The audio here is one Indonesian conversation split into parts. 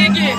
iki.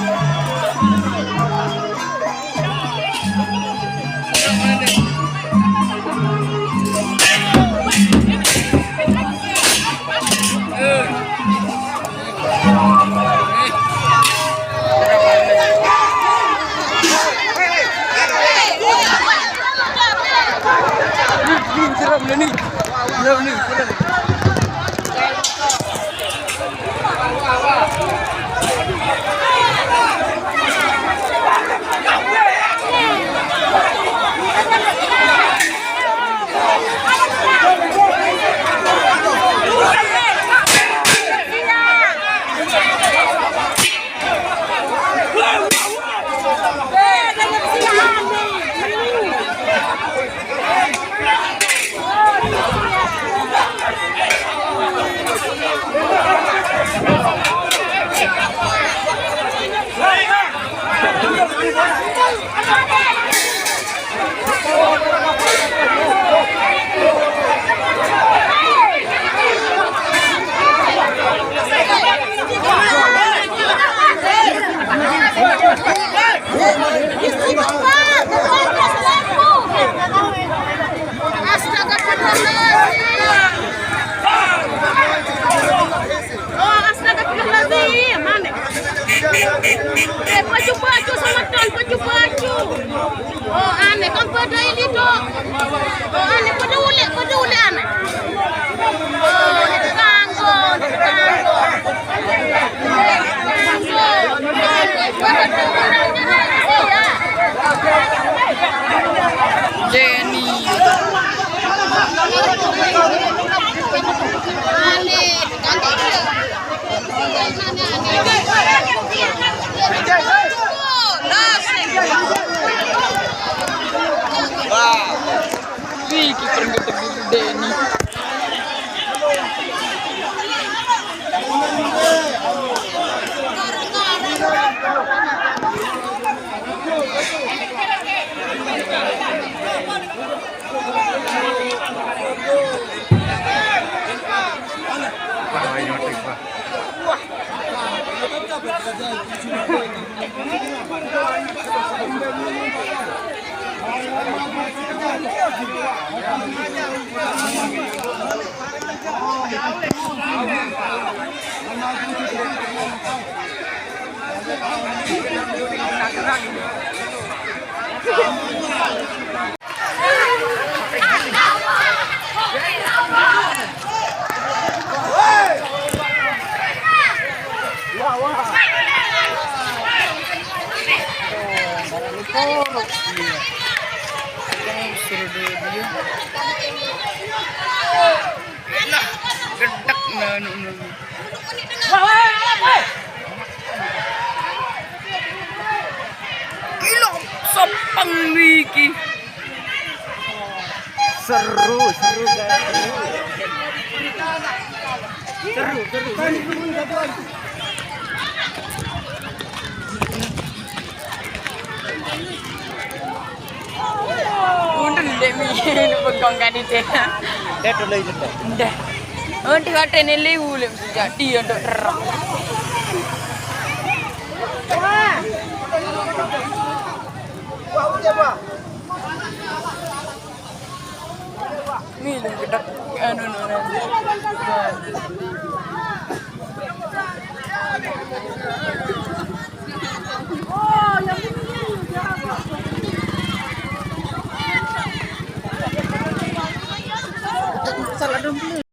Baju sama ton baju. Oh aneh kan pada ini dok. Oh aneh pada ule aneh. Oh itu kanggo. Jenny. Aneh Vicky pergi tegur Denny. Gedek Gila, sopang Wiki. Seru Undan demi ini pegang kan itu. Itu lagi itu. Dah. Nanti kata ini lewat jadi untuk terang. Minum kita salah dong.